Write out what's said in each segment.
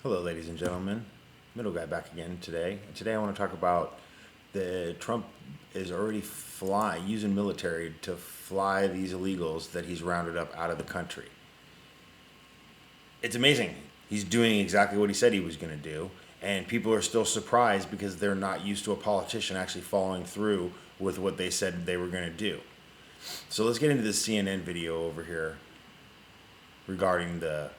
Hello, ladies and gentlemen. Middle guy back again today. And today I want to talk about the Trump is already using military to fly these illegals that he's rounded up out of the country. It's amazing. He's doing exactly what he said he was going to do, and people are still surprised because they're not used to a politician actually following through with what they said they were going to do. So let's get into this CNN video over here regarding the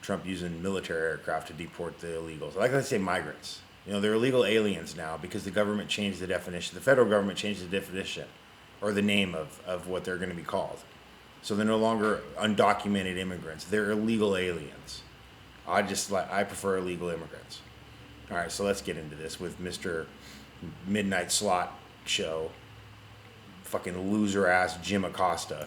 Trump using military aircraft to deport the illegals. I like to say migrants. You know, they're illegal aliens now because the government changed the definition. The federal government changed the definition or the name of what they're going to be called. So they're no longer undocumented immigrants. They're illegal aliens. I prefer illegal immigrants. All right, so let's get into this with Mr. Midnight Slot Show, fucking loser ass Jim Acosta.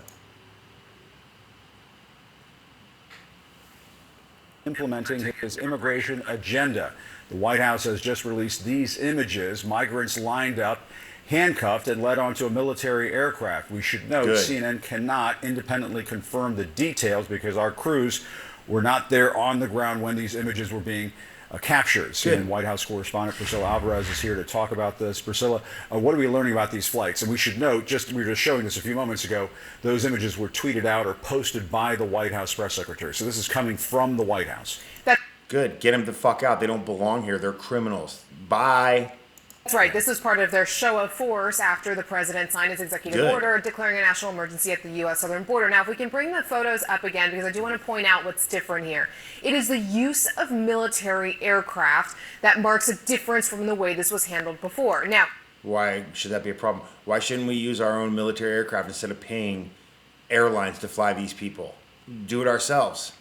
Implementing his immigration agenda. The White House has just released these images, migrants lined up, handcuffed, and led onto a military aircraft. We should note CNN cannot independently confirm the details because our crews were not there on the ground when these images were being captured. CNN White House correspondent Priscilla Alvarez is here to talk about this. Priscilla, what are we learning about these flights? And we should note, we were just showing this a few moments ago, those images were tweeted out or posted by the White House press secretary. So this is coming from the White House. Good. Get them the fuck out. They don't belong here. They're criminals. Bye. That's right. This was part of their show of force after the president signed his executive order declaring a national emergency at the U.S. southern border. Now, if we can bring the photos up again, because I do want to point out what's different here. It is the use of military aircraft that marks a difference from the way this was handled before. Now, why should that be a problem? Why shouldn't we use our own military aircraft instead of paying airlines to fly these people? Do it ourselves.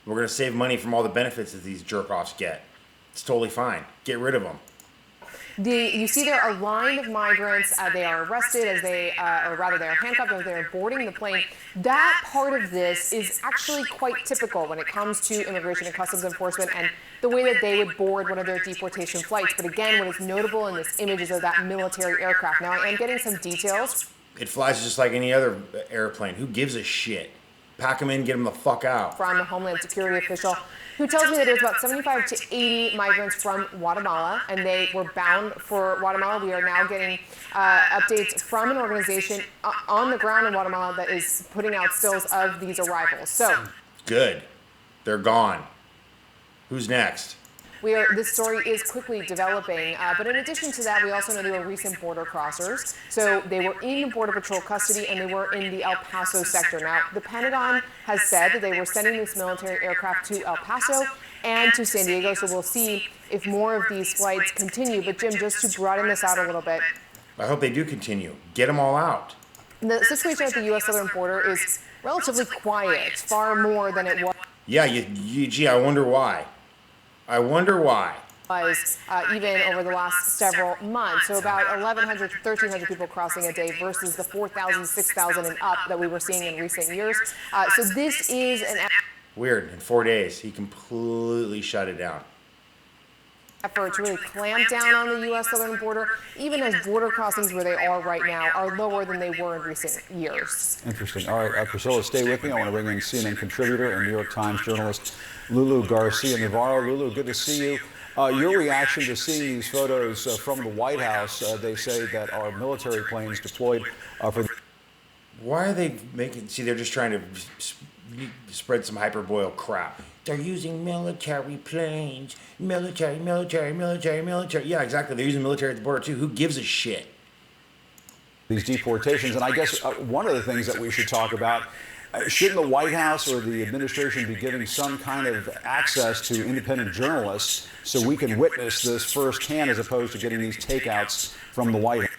We're going to save money from all the benefits that these jerk-offs get. It's totally fine. Get rid of them. You see there a line of migrants. They are arrested as they are handcuffed as they're boarding the plane. That part of this is actually quite typical when it comes to immigration and customs enforcement and the way that they would board one of their deportation flights. But again, what is notable in this image is of that military aircraft. Now, I am getting some details. It flies just like any other airplane. Who gives a shit? Pack them in, get them the fuck out. From a Homeland Security official who tells me that there's about 75 to 80 migrants from Guatemala, and they were bound for Guatemala. We are now getting updates from an organization on the ground in Guatemala that is putting out stills of these arrivals. So good. They're gone. Who's next? This story is quickly developing, but in addition to that, we also know they were recent border crossers. So they were in Border Patrol custody, and they were in the El Paso sector. Now, the Pentagon has said that they were sending this military aircraft to El Paso and to San Diego, so we'll see if more of these flights continue. But Jim, just to broaden this out a little bit. I hope they do continue. Get them all out. The situation at the U.S. southern border is relatively quiet, far more than it was. Yeah, gee, I wonder why. Even over the last several months. So about 1,100 to 1,300 people crossing a day versus the 4,000, 6,000 and up that we were seeing in recent years. So this is an weird. In 4 days, he completely shut it down. Effort to really clamp down on the U.S. southern border, even as border crossings where they are right now are lower than they were in recent years. Interesting. All right, Priscilla, stay with me. I want to bring in CNN contributor and New York Times journalist Lulu Garcia-Navarro. Lulu, good to see you. Your reaction to seeing these photos from the White House, they say that our military planes deployed for... Why are they making... See, they're just trying to spread some hyperboil crap. They're using military planes. Military. Yeah, exactly. They're using military at the border, too. Who gives a shit? These deportations. And I guess one of the things that we should talk about, shouldn't the White House or the administration be giving some kind of access to independent journalists so we can witness this firsthand as opposed to getting these takeouts from the White House?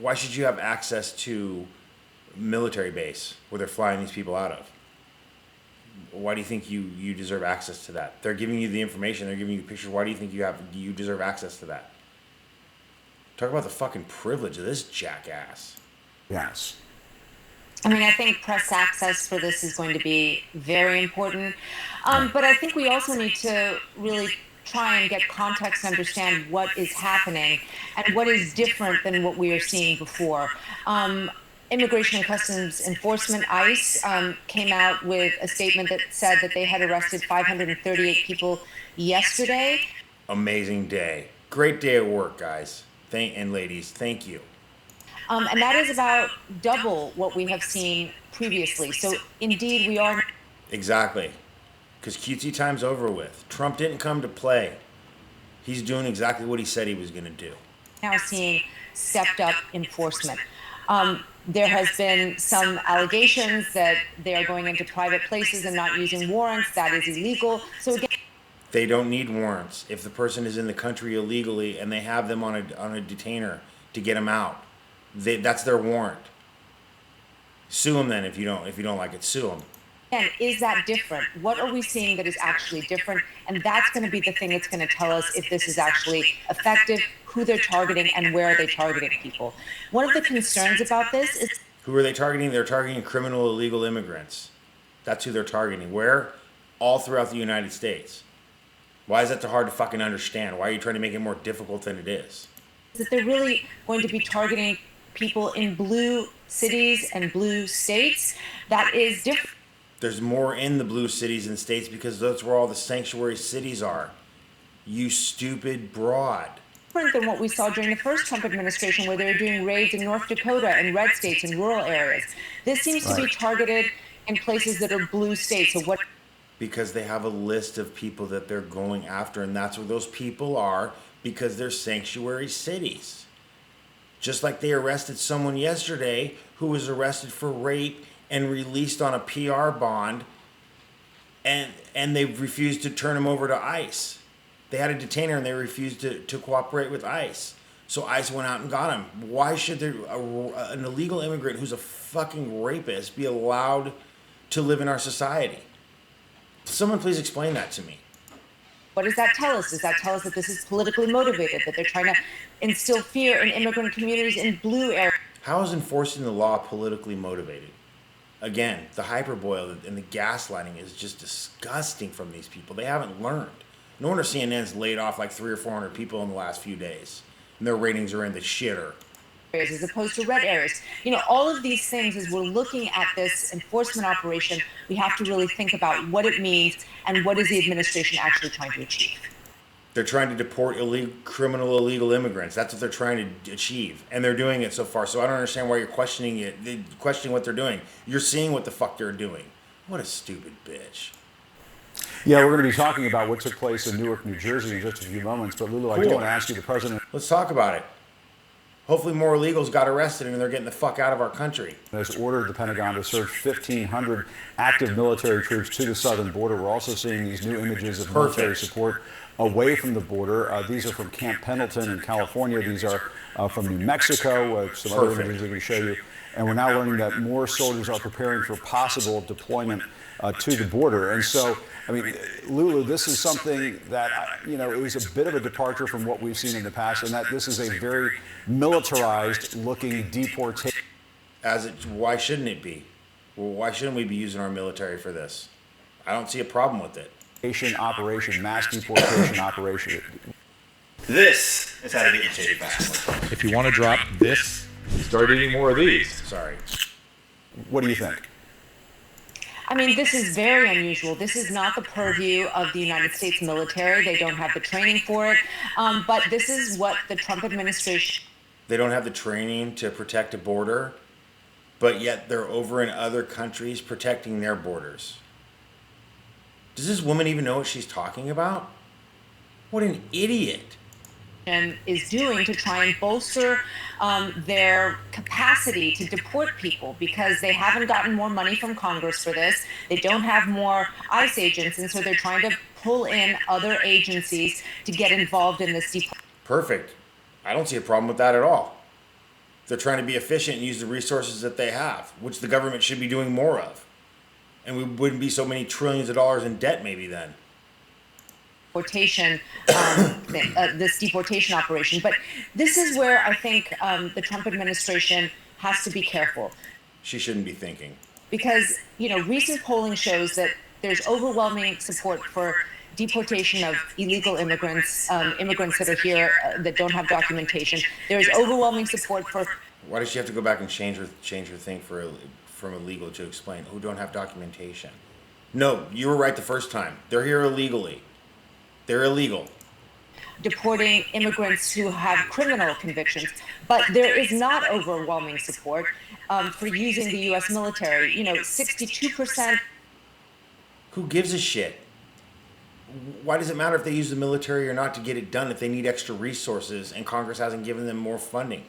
Why should you have access to military base where they're flying these people out of? Why do you think you deserve access to that? They're giving you the information. They're giving you the pictures. Why do you think you deserve access to that? Talk about the fucking privilege of this jackass. Yes. I mean, I think press access for this is going to be very important. But I think we also need to really try and get context to understand what is happening and what is different than what we are seeing before. Immigration and Customs Enforcement, ICE, came out with a statement that said that they had arrested 538 people yesterday. Amazing day. Great day at work, guys. And ladies, thank you. And that is about double what we have seen previously. So indeed, we are. Exactly. Because QT time's over with. Trump didn't come to play. He's doing exactly what he said he was going to do. Now seeing stepped up enforcement. There has been some allegations that they are going into private places and not using warrants. That is illegal. So again, they don't need warrants. If the person is in the country illegally and they have them on a detainer to get them out, that's their warrant. Sue them then if you don't like it. Sue them. And is that different? What are we seeing that is actually different? And that's going to be the thing that's going to tell us if this is actually effective, who they're targeting, and where are they targeting people. One of the concerns about this is... Who are they targeting? They're targeting criminal illegal immigrants. That's who they're targeting. Where? All throughout the United States. Why is that so hard to fucking understand? Why are you trying to make it more difficult than it is? That they're really going to be targeting people in blue cities and blue states. That is different. There's more in the blue cities and states because that's where all the sanctuary cities are. You stupid broad. Different than what we saw during the first Trump administration, where they were doing raids in North Dakota and red states and rural areas. This seems to be targeted in places that are blue states. So what? Because they have a list of people that they're going after, and that's where those people are because they're sanctuary cities. Just like they arrested someone yesterday who was arrested for rape and released on a PR bond, and they refused to turn him over to ICE. They had a detainer and they refused to cooperate with ICE. So ICE went out and got him. Why should an illegal immigrant who's a fucking rapist be allowed to live in our society? Someone please explain that to me. What does that tell us? Does that tell us that this is politically motivated, that they're trying to instill fear in immigrant communities in blue areas? How is enforcing the law politically motivated? Again, the hyperbole and the gaslighting is just disgusting from these people. They haven't learned. No wonder CNN's laid off like 300 or 400 people in the last few days. And their ratings are in the shitter. As opposed to red areas. You know, all of these things, as we're looking at this enforcement operation, we have to really think about what it means and what is the administration actually trying to achieve. They're trying to deport criminal illegal immigrants. That's what they're trying to achieve. And they're doing it so far. So I don't understand why you're questioning it. Questioning what they're doing. You're seeing what the fuck they're doing. What a stupid bitch. Yeah, we're going to be talking about what took place in Newark, New Jersey in just a few moments. But Lulu, I do want to ask you, the president... Let's talk about it. Hopefully more illegals got arrested and they're getting the fuck out of our country. Has ordered the Pentagon to surge 1,500 active military troops to the southern border. We're also seeing these new images of military support away from the border. These are from Camp Pendleton in California. These are from New Mexico. Some other images we're going to show you. And we're now learning that more soldiers are preparing for possible deployment to the border. And so, I mean, Lulu, this is something that, it was a bit of a departure from what we've seen in the past, and that this is a very militarized-looking deportation. Why shouldn't it be? Well, why shouldn't we be using our military for this? I don't see a problem with it. Operation, mass deportation operation. This is how to get in shape fast. If you want to drop this, start eating more of these. Sorry. What do you think? I mean, this is very unusual. This is not the purview of the United States military. They don't have the training for it. But this is what the Trump administration... They don't have the training to protect a border, but yet they're over in other countries protecting their borders. Does this woman even know what she's talking about? What an idiot. Is doing to try and bolster their capacity to deport people, because they haven't gotten more money from Congress for this. They don't have more ICE agents, and so they're trying to pull in other agencies to get involved in this deportation. Perfect. I don't see a problem with that at all. They're trying to be efficient and use the resources that they have, which the government should be doing more of. And we wouldn't be so many trillions of dollars in debt maybe then. This deportation operation. But this is where I think the Trump administration has to be careful. She shouldn't be thinking. Because, recent polling shows that there's overwhelming support for deportation of illegal immigrants, immigrants that are here that don't have documentation. There's overwhelming support for... Why does she have to go back and change her thing from illegal to explain who don't have documentation? No, you were right the first time. They're here illegally. They're illegal. Deporting immigrants who have criminal convictions, but there is not overwhelming support for using the U.S. military. 62%. Who gives a shit? Why does it matter if they use the military or not to get it done if they need extra resources and Congress hasn't given them more funding?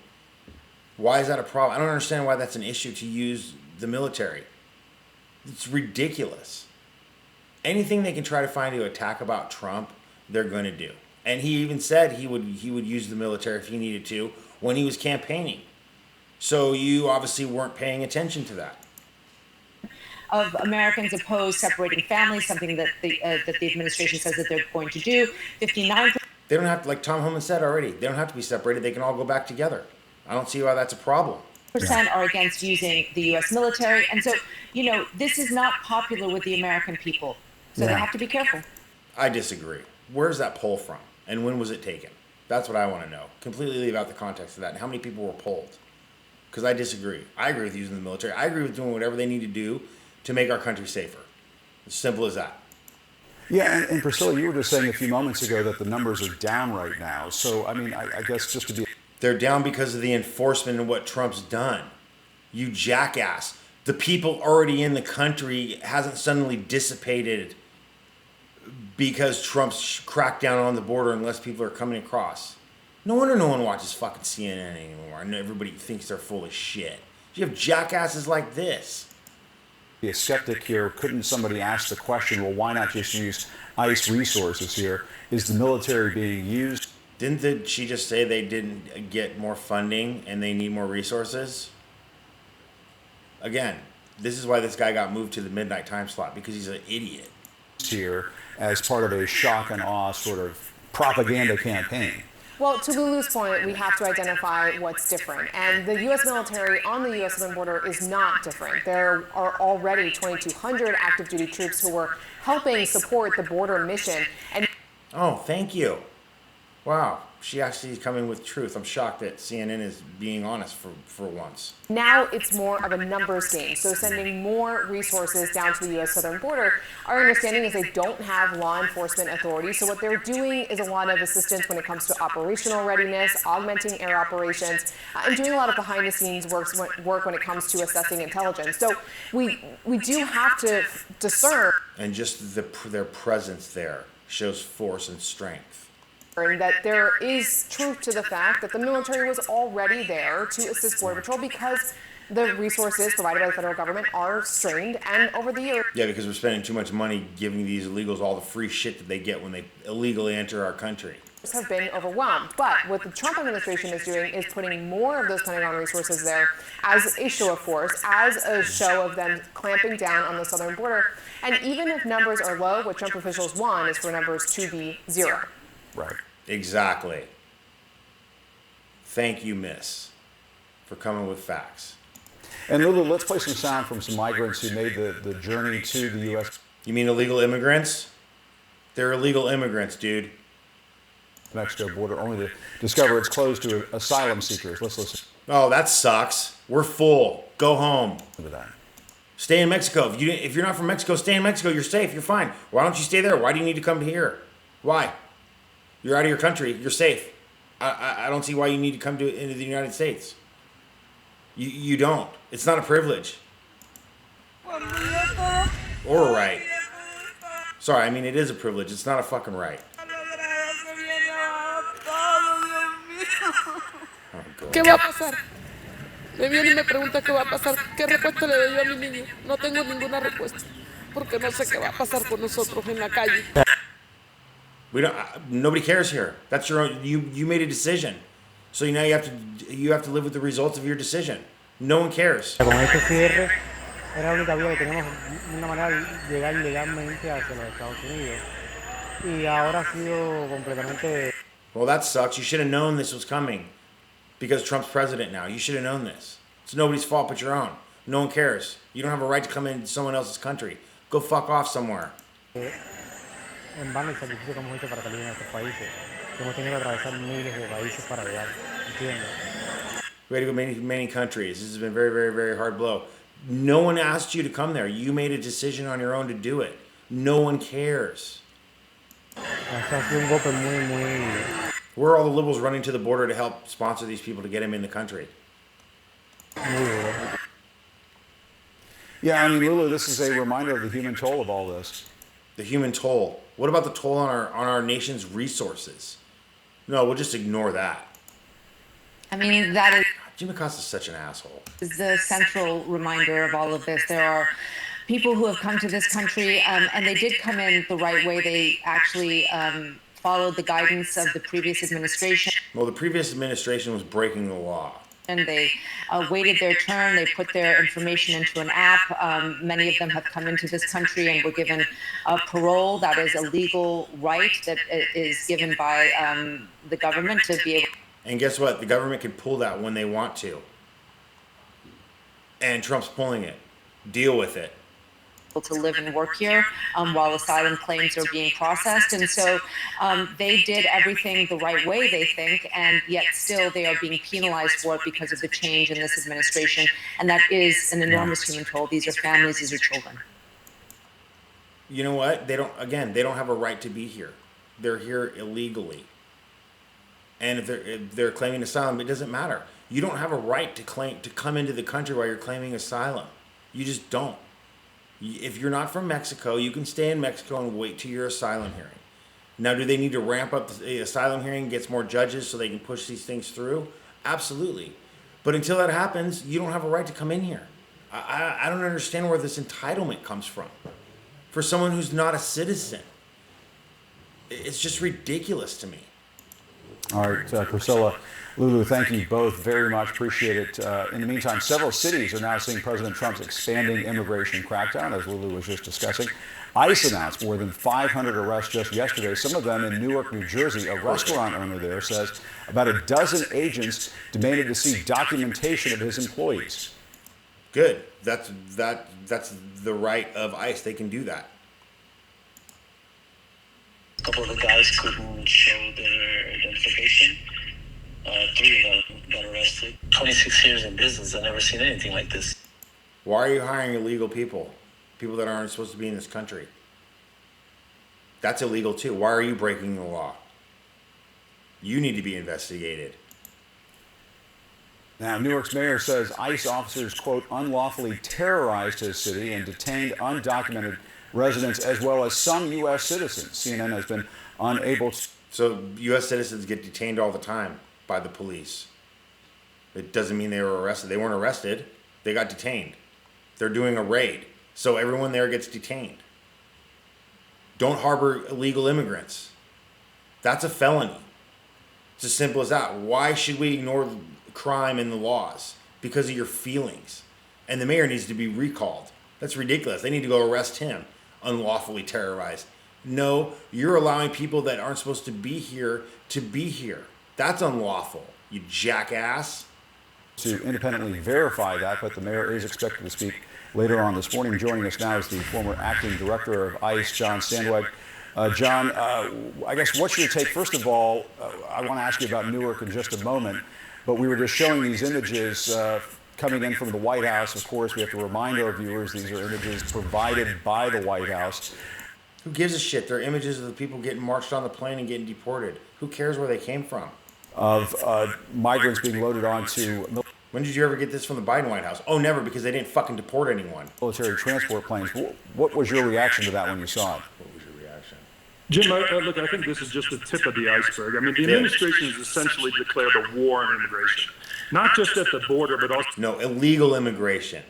Why is that a problem? I don't understand why that's an issue to use the military. It's ridiculous. Anything they can try to find to attack about Trump, they're going to do. And he even said he would use the military if he needed to when he was campaigning. So you obviously weren't paying attention to that. Of Americans oppose separating families, something that the administration says that they're going to do. 59%. They don't have to, like Tom Homan said already, they don't have to be separated. They can all go back together. I don't see why that's a problem. Are against using the U.S. military. And so, this is not popular with the American people. So they have to be careful. I disagree. Where's that poll from? And when was it taken? That's what I want to know. Completely leave out the context of that. And how many people were polled? Because I disagree. I agree with using the military. I agree with doing whatever they need to do to make our country safer. As simple as that. Yeah, and Priscilla, you were just saying a few moments ago that the numbers are down right now. So, I mean, I guess just to be... They're down because of the enforcement and what Trump's done. You jackass. The people already in the country hasn't suddenly dissipated because Trump's cracked down on the border and less people are coming across. No wonder no one watches fucking CNN anymore and everybody thinks they're full of shit. You have jackasses like this. Be a skeptic here. Couldn't somebody ask the question, well, why not just use ICE resources here? Is the military being used? Didn't she just say they didn't get more funding and they need more resources? Again, this is why this guy got moved to the midnight time slot, because he's an idiot. Here as part of a shock and awe sort of propaganda campaign. Well, to Lulu's point, we have to identify what's different. And the U.S. military on the U.S. southern border is not different. There are already 2,200 active duty troops who are helping support the border mission. And oh, thank you. Wow. She actually is coming with truth. I'm shocked that CNN is being honest for once. Now it's more of a numbers game, so sending more resources down to the U.S. southern border. Our understanding is they don't have law enforcement authority, so what they're doing is a lot of assistance when it comes to operational readiness, augmenting air operations, and doing a lot of behind-the-scenes work when it comes to assessing intelligence. So we do have to discern. And just their presence there shows force and strength. That there is truth to the fact that the military was already there to assist Border Patrol because the resources provided by the federal government are strained, and over the years... Yeah, because we're spending too much money giving these illegals all the free shit that they get when they illegally enter our country. ...have been overwhelmed. But what the Trump administration is doing is putting more of those Pentagon resources there as a show of force, as a show of them clamping down on the southern border. And even if numbers are low, what Trump officials want is for numbers to be zero. Right. Exactly. Thank you, miss, for coming with facts. And Lulu, let's play some sound from some migrants who made the journey to the U.S. You mean illegal immigrants? They're illegal immigrants, dude. Mexico border, only to discover it's closed to asylum seekers. Let's listen. Oh, that sucks. We're full. Go home. To that. Stay in Mexico. If you're not from Mexico, stay in Mexico. You're safe. You're fine. Why don't you stay there? Why do you need to come here? Why? You're out of your country. You're safe. I don't see why you need to come into the United States. You don't. It's not a privilege. Or a right. Sorry, I mean, it is a privilege. It's not a fucking right. Oh, God. ¿Qué va a pasar? Me viene y me pregunta qué va a pasar. ¿Qué respuesta le doy yo a mi niño? No tengo ninguna respuesta. Porque no sé qué va a pasar con nosotros en la calle. We don't. Nobody cares here. That's your own. You made a decision, so now you have to live with the results of your decision. No one cares. Con este cierre era la única vía que teníamos una manera de llegar legalmente hacia los Estados Unidos y ahora ha sido completamente. Well, that sucks. You should have known this was coming, because Trump's president now. You should have known this. It's nobody's fault but your own. No one cares. You don't have a right to come into someone else's country. Go fuck off somewhere. En vano el sacrificio que hemos hecho para salir de estos países, que hemos tenido que atravesar miles de países para llegar, ¿entiendes? We had to go many, many countries. This has been a very, very, very hard blow. No one asked you to come there. You made a decision on your own to do it. No one cares. Ha sido un golpe muy Where are all the liberals running to the border to help sponsor these people to get them in the country? duro. Yeah, I mean, Lulu, this is a reminder of the human toll of all this. The human toll. What about the toll on our nation's resources? No, we'll just ignore that. I mean, that Jim Acosta's such an asshole. is the central reminder of all of this. There are people who have come to this country, and they did come in the right way. They actually followed the guidance of the previous administration. Well, the previous administration was breaking the law. And they waited their turn. They put their information into an app. Many of them have come into this country and were given parole. That is a legal right that is given by the government to be able. And guess what? The government can pull that when they want to. And Trump's pulling it. Deal with it. To live and work here while asylum claims are being processed. And so they did everything the right way, they think, and yet still they are being penalized for it because of the change in this administration. And that is an enormous human toll. These are families, these are children. You know what? They don't have a right to be here. They're here illegally. And if they're claiming asylum, it doesn't matter. You don't have a right to come into the country while you're claiming asylum. You just don't. If you're not from Mexico, you can stay in Mexico and wait till your asylum hearing. Now, do they need to ramp up the asylum hearing, get more judges so they can push these things through? Absolutely. But until that happens, you don't have a right to come in here. I don't understand where this entitlement comes from for someone who's not a citizen. It's just ridiculous to me. All right, Priscilla, Lulu, thank you both very much. Appreciate it. In the meantime, several cities are now seeing President Trump's expanding immigration crackdown, as Lulu was just discussing. ICE announced more than 500 arrests just yesterday, some of them in Newark, New Jersey. A restaurant owner there says about a dozen agents demanded to see documentation of his employees. Good. That's the right of ICE. They can do that. A couple of the guys couldn't show their identification. 3 of them got arrested. 26 years in business, I've never seen anything like this. Why are you hiring illegal people? People that aren't supposed to be in this country. That's illegal too. Why are you breaking the law? You need to be investigated. Now, Newark's mayor says ICE officers, quote, unlawfully terrorized his city and detained undocumented residents as well as some U.S. citizens. CNN has been unable to. So U.S. citizens get detained all the time by the police. It doesn't mean they were arrested. They weren't arrested. They got detained. They're doing a raid. So everyone there gets detained. Don't harbor illegal immigrants. That's a felony. It's as simple as that. Why should we ignore crime and the laws? Because of your feelings. And the mayor needs to be recalled. That's ridiculous. They need to go arrest him. Unlawfully terrorized. No, you're allowing people that aren't supposed to be here to be here. That's unlawful, you jackass. To independently verify that, but the mayor is expected to speak later on this morning. Joining us now is the former acting director of ICE, John Sandweg. John, I guess what's your take? First of all, I want to ask you about Newark in just a moment, but we were just showing these images coming in from the White House. Of course, we have to remind our viewers these are images provided by the White House. Who gives a shit? They're images of the people getting marched on the plane and getting deported. Who cares where they came from? Of migrants being loaded onto. When did you ever get this from the Biden White House? Oh, never, because they didn't fucking deport anyone. Military transport planes. What was your reaction to that when you saw it? What was your reaction? Jim, look, I think this is just the tip of the iceberg. I mean, the administration has essentially declared a war on immigration. Not just at the border, but also... No, illegal immigration.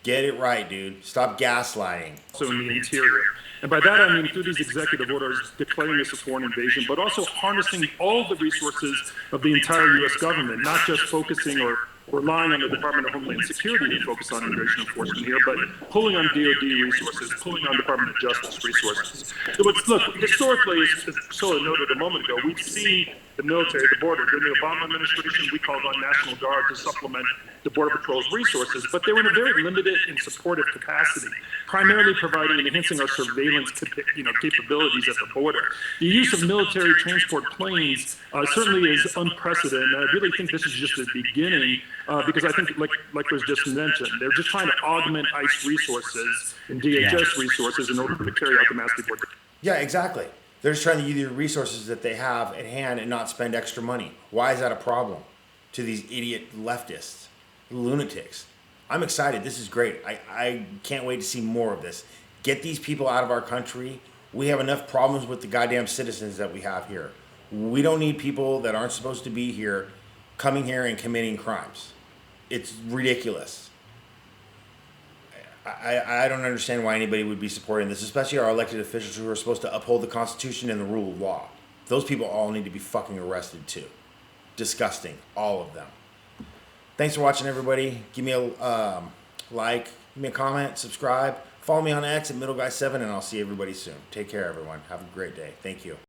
Get it right, dude. Stop gaslighting. Also in the interior. And by that, I mean through these executive orders declaring this a foreign invasion, but also harnessing all the resources of the entire U.S. government, not just focusing or relying on the Department of Homeland Security to focus on immigration enforcement here, but pulling on DOD resources, pulling on Department of Justice resources. So look, historically, as Priscilla noted a moment ago, we've seen the military, the border. During the Obama administration, we called on National Guard to supplement the Border Patrol's resources, but they were in a very limited and supportive capacity, primarily providing and enhancing our surveillance capabilities at the border. The use of military transport planes certainly is unprecedented, and I really think this is just the beginning, because I think, like was just mentioned, they're just trying to augment ICE resources and DHS resources in order to carry out the mass deportation. Yeah, exactly. They're just trying to use the resources that they have at hand and not spend extra money. Why is that a problem to these idiot leftists, lunatics? I'm excited. This is great. I can't wait to see more of this. Get these people out of our country. We have enough problems with the goddamn citizens that we have here. We don't need people that aren't supposed to be here coming here and committing crimes. It's ridiculous. I don't understand why anybody would be supporting this, especially our elected officials who are supposed to uphold the Constitution and the rule of law. Those people all need to be fucking arrested too. Disgusting. All of them. Thanks for watching, everybody. Give me a like, give me a comment, subscribe. Follow me on X at MiddleGuy7, and I'll see everybody soon. Take care, everyone. Have a great day. Thank you.